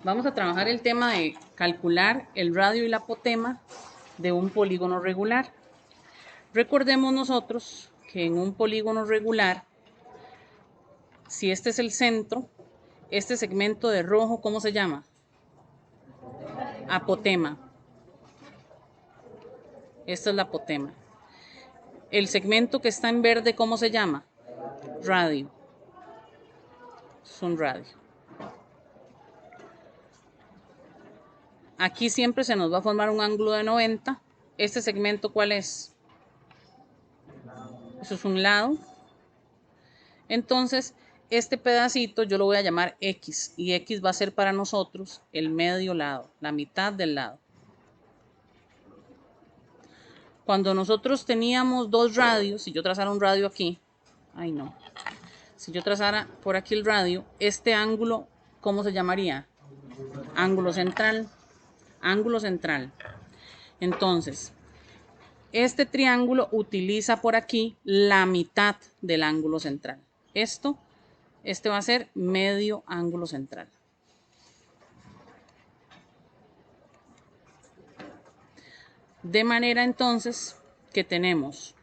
Vamos a trabajar el tema de calcular el radio y la apotema de un polígono regular. Recordemos nosotros que en un polígono regular, si este es el centro, este segmento de rojo, ¿cómo se llama? Apotema. Esta es la apotema. El segmento que está en verde, ¿cómo se llama? Radio. Es un radio. Aquí siempre se nos va a formar un ángulo de 90. ¿Este segmento cuál es? Eso es un lado. Entonces, este pedacito yo lo voy a llamar X y X va a ser para nosotros el medio lado, la mitad del lado. Cuando nosotros teníamos dos radios, si yo trazara un radio aquí, ay no, si yo trazara por aquí el radio, este ángulo, ¿cómo se llamaría? Ángulo central, ángulo central. Entonces, este triángulo utiliza por aquí la mitad del ángulo central. Este va a ser medio ángulo central. De manera entonces que tenemos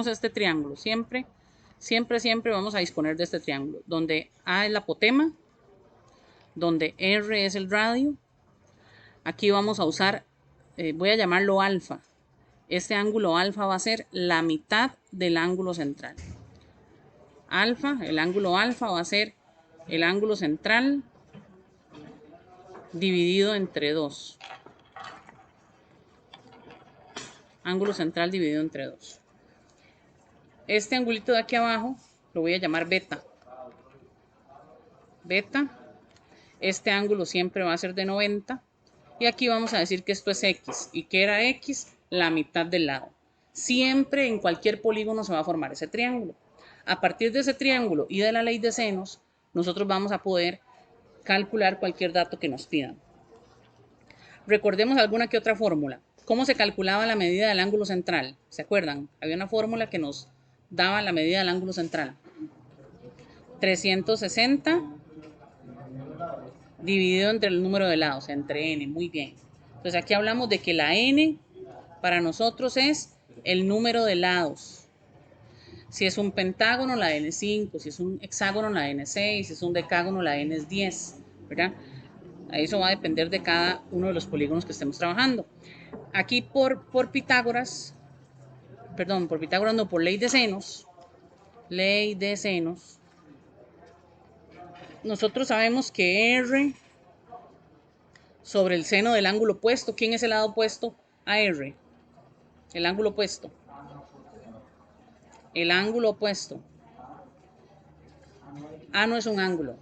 este triángulo. Siempre vamos a disponer de este triángulo, donde A es la apotema, donde R es el radio. Aquí vamos a usar, voy a llamarlo alfa. Este ángulo alfa va a ser la mitad del ángulo central. El ángulo alfa va a ser el ángulo central dividido entre 2. Ángulo central dividido entre 2. Este angulito de aquí abajo lo voy a llamar beta. Beta. Este ángulo siempre va a ser de 90. Y aquí vamos a decir que esto es X. ¿Y qué era X? La mitad del lado. Siempre en cualquier polígono se va a formar ese triángulo. A partir de ese triángulo y de la ley de senos, nosotros vamos a poder calcular cualquier dato que nos pidan. Recordemos alguna que otra fórmula. ¿Cómo se calculaba la medida del ángulo central? ¿Se acuerdan? Había una fórmula que nos daba la medida del ángulo central. 360 dividido entre el número de lados, entre n. Muy bien. Entonces aquí hablamos de que la n para nosotros es el número de lados. Si es un pentágono, la n es 5. Si es un hexágono, la n es 6. Si es un decágono, la n es 10. ¿Verdad? Eso va a depender de cada uno de los polígonos que estemos trabajando. Aquí por Pitágoras, perdón, por Pitágoras no, por ley de senos, nosotros sabemos que R sobre el seno del ángulo opuesto, ¿quién es el lado opuesto a R? El ángulo opuesto. El ángulo opuesto. A no es un ángulo.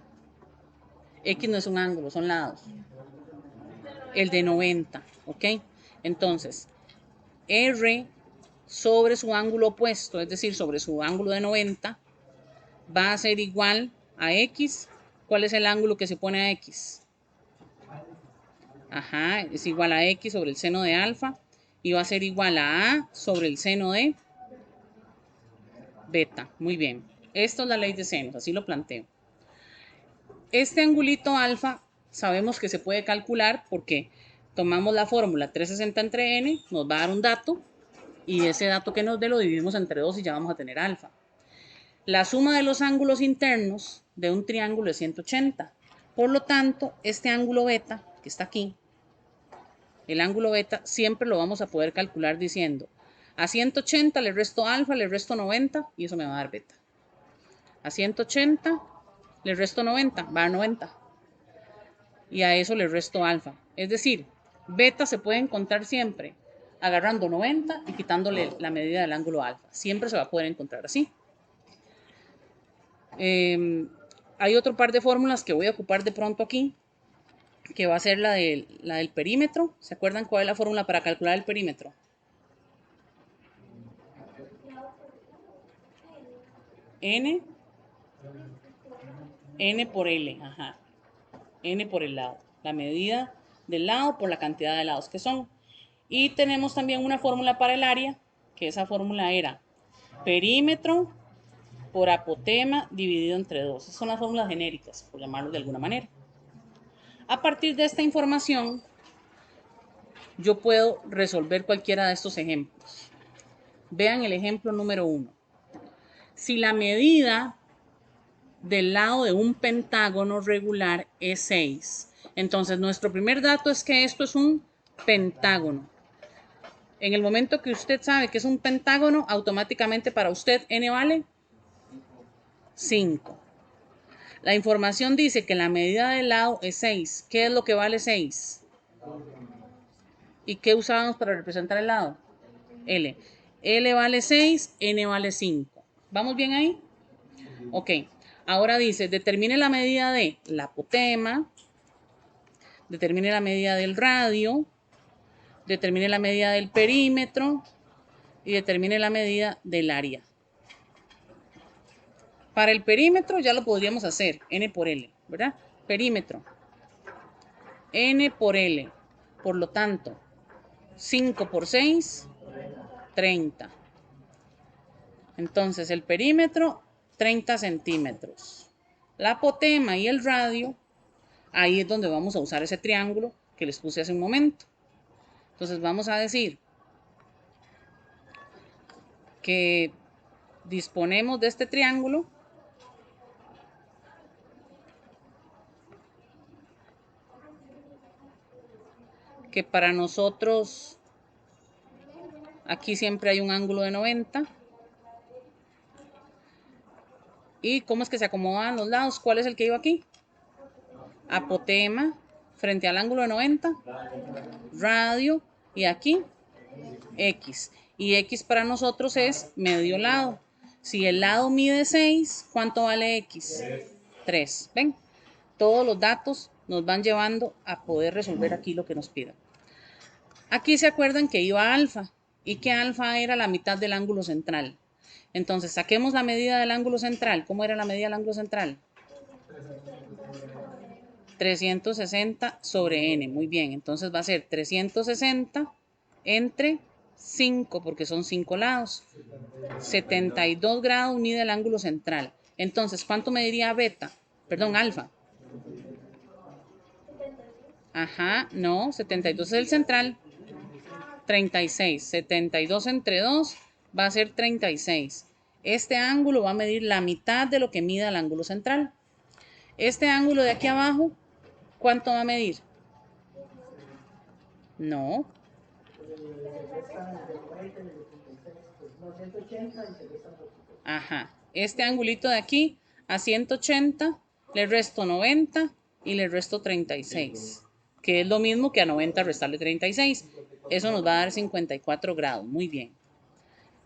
X no es un ángulo, son lados. El de 90, ¿ok? Entonces, R sobre su ángulo opuesto, es decir, sobre su ángulo de 90, va a ser igual a X. ¿Cuál es el ángulo que se pone a X? Ajá, es igual a X sobre el seno de alfa y va a ser igual a sobre el seno de beta. Muy bien. Esto es la ley de senos, así lo planteo. Este angulito alfa sabemos que se puede calcular porque tomamos la fórmula 360 entre n, nos va a dar un dato y ese dato que nos dé lo dividimos entre 2 y ya vamos a tener alfa. La suma de los ángulos internos de un triángulo es 180. Por lo tanto, este ángulo beta, que está aquí, el ángulo beta, siempre lo vamos a poder calcular diciendo a 180 le resto alfa, le resto 90 y eso me va a dar beta. A 180 le resto 90, va a dar 90. Y a eso le resto alfa. Es decir, beta se puede encontrar siempre agarrando 90 y quitándole la medida del ángulo alfa. Siempre se va a poder encontrar así. Hay otro par de fórmulas que voy a ocupar de pronto aquí, que va a ser la del perímetro. ¿Se acuerdan cuál es la fórmula para calcular el perímetro? N, N por L, ajá. N por el lado. La medida del lado por la cantidad de lados que son. Y tenemos también una fórmula para el área, que esa fórmula era perímetro por apotema dividido entre 2. Esas son las fórmulas genéricas, por llamarlo de alguna manera. A partir de esta información, yo puedo resolver cualquiera de estos ejemplos. Vean el ejemplo número 1. Si la medida del lado de un pentágono regular es 6, entonces nuestro primer dato es que esto es un pentágono. En el momento que usted sabe que es un pentágono, automáticamente para usted n vale 5. La información dice que la medida del lado es 6. ¿Qué es lo que vale 6? ¿Y qué usábamos para representar el lado? L. L vale 6, N vale 5. ¿Vamos bien ahí? Ok. Ahora dice, determine la medida de la apotema, determine la medida del radio, determine la medida del perímetro y determine la medida del área. Para el perímetro ya lo podríamos hacer, N por L, ¿verdad? Perímetro, N por L. Por lo tanto, 5 por 6, 30. Entonces, el perímetro, 30 centímetros. La apotema y el radio, ahí es donde vamos a usar ese triángulo que les puse hace un momento. Entonces, vamos a decir que disponemos de este triángulo que para nosotros aquí siempre hay un ángulo de 90. ¿Y cómo es que se acomodan los lados? ¿Cuál es el que iba aquí? Apotema frente al ángulo de 90, radio y aquí X. Y X para nosotros es medio lado. Si el lado mide 6, ¿cuánto vale X? 3. ¿Ven? Todos los datos nos van llevando a poder resolver aquí lo que nos pida. Aquí se acuerdan que iba alfa y que alfa era la mitad del ángulo central. Entonces, saquemos la medida del ángulo central. ¿Cómo era la medida del ángulo central? 360 sobre n. Muy bien, entonces va a ser 360 entre 5, porque son 5 lados. 72 grados mide el ángulo central. Entonces, ¿cuánto mediría beta? Perdón, alfa. Ajá, no, 72 es el central. 36. 72 entre 2 va a ser 36. Este ángulo va a medir la mitad de lo que mida el ángulo central. Este ángulo de aquí abajo, ¿cuánto va a medir? No. Ajá. Este angulito de aquí a 180 le resto 90 y le resto 36, que es lo mismo que a 90 restarle 36. Eso nos va a dar 54 grados. Muy bien.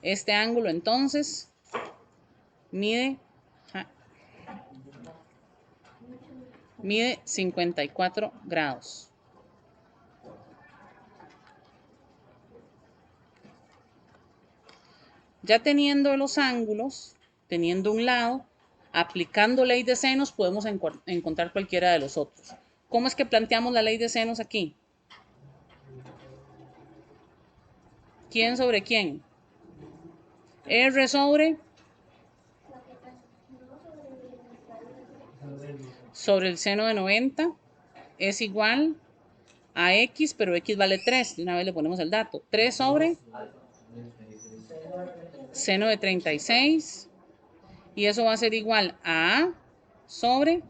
Este ángulo entonces mide 54 grados. Ya teniendo los ángulos, teniendo un lado, aplicando ley de senos, podemos encontrar cualquiera de los otros. ¿Cómo es que planteamos la ley de senos aquí? ¿Quién sobre quién? R sobre el seno de 90 es igual a X, pero X vale 3. De una vez le ponemos el dato. 3 sobre seno de 36. Y eso va a ser igual a A sobre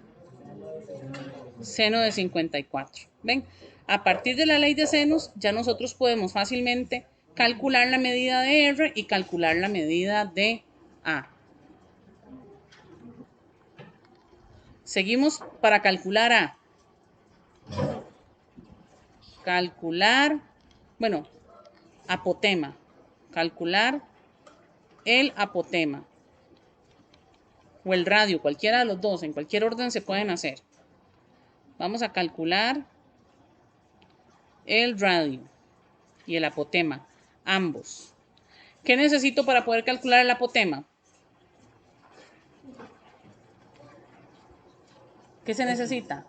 seno de 54. ¿Ven? A partir de la ley de senos, ya nosotros podemos fácilmente calcular la medida de R y calcular la medida de A. Seguimos para calcular A. Calcular, bueno, apotema. Calcular el apotema. O el radio, cualquiera de los dos, en cualquier orden se pueden hacer. Vamos a calcular el radio y el apotema, ambos. ¿Qué necesito para poder calcular el apotema? ¿Qué se necesita?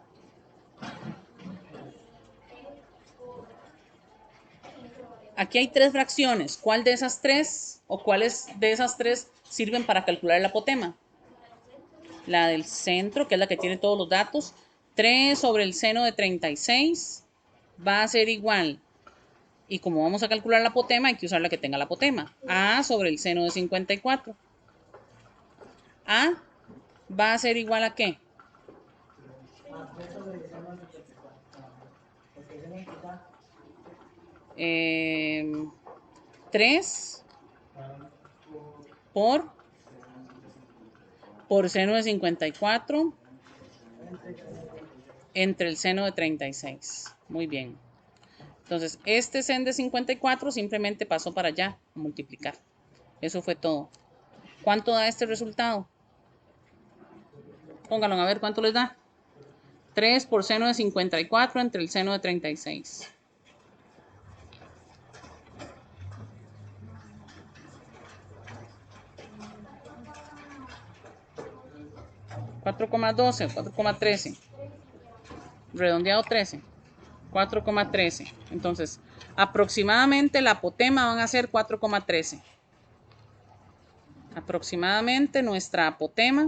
Aquí hay tres fracciones. ¿Cuál de esas tres o cuáles de esas tres sirven para calcular el apotema? La del centro, que es la que tiene todos los datos. 3 sobre el seno de 36 va a ser igual. Y como vamos a calcular la apotema, hay que usar la que tenga la apotema. A sobre el seno de 54. A va a ser igual a ¿qué? 3 por seno de 54 entre el seno de 36. Muy bien. Entonces, este seno de 54 simplemente pasó para allá a multiplicar. Eso fue todo. ¿Cuánto da este resultado? Pónganlo a ver cuánto les da. 3 por seno de 54 entre el seno de 36. 4,12 o 4,13. Redondeado 13. 4,13. Entonces, aproximadamente la apotema van a ser 4,13. Aproximadamente nuestra apotema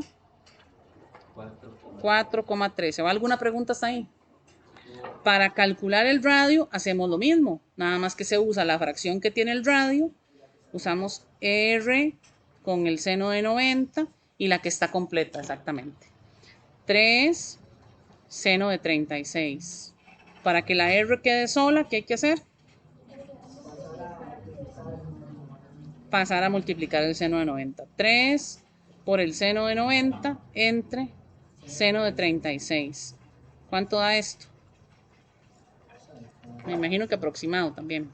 4,13. ¿Va alguna pregunta hasta ahí? Para calcular el radio hacemos lo mismo, nada más que se usa la fracción que tiene el radio, usamos R con el seno de 90 y la que está completa exactamente. 3 seno de 36. Para que la R quede sola, ¿qué hay que hacer? Pasar a multiplicar el seno de 90. 3 por el seno de 90 entre seno de 36. ¿Cuánto da esto? Me imagino que aproximado también.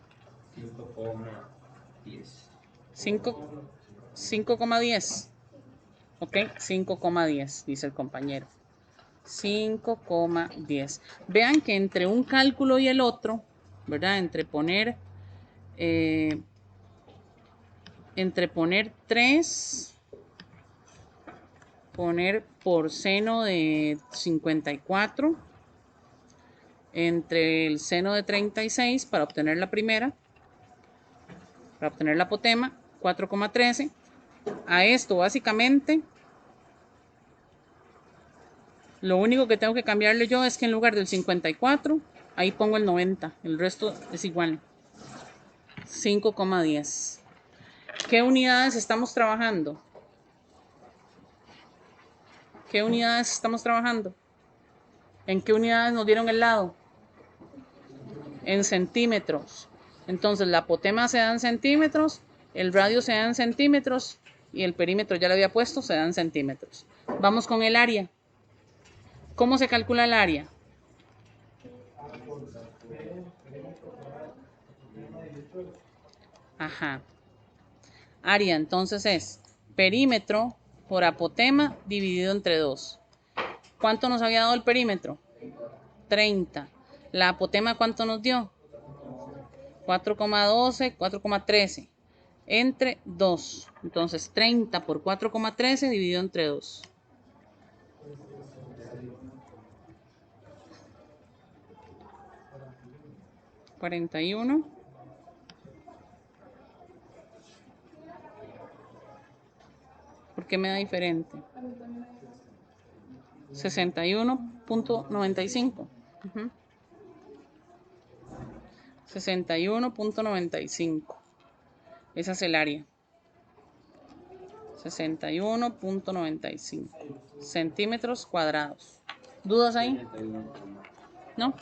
5,10. Ok, 5,10, dice el compañero. 5,10. Vean que entre un cálculo y el otro, ¿verdad? Entre poner 3, poner por seno de 54, entre el seno de 36 para obtener la primera, para obtener la apotema, 4,13. A esto básicamente lo único que tengo que cambiarle yo es que en lugar del 54, ahí pongo el 90. El resto es igual. 5,10. ¿Qué unidades estamos trabajando? ¿Qué unidades estamos trabajando? ¿En qué unidades nos dieron el lado? En centímetros. Entonces la apotema se da en centímetros, el radio se da en centímetros y el perímetro ya le había puesto, se da en centímetros. Vamos con el área. ¿Cómo se calcula el área? Ajá. Área entonces es perímetro por apotema dividido entre 2. ¿Cuánto nos había dado el perímetro? 30. ¿La apotema cuánto nos dio? 4,12, 4,13. Entre 2. Entonces 30 por 4,13 dividido entre 2. 41. ¿Por qué me da diferente? 61,95. 61,95. Esa es el área. 61,95 centímetros cuadrados. ¿Dudas ahí? ¿No?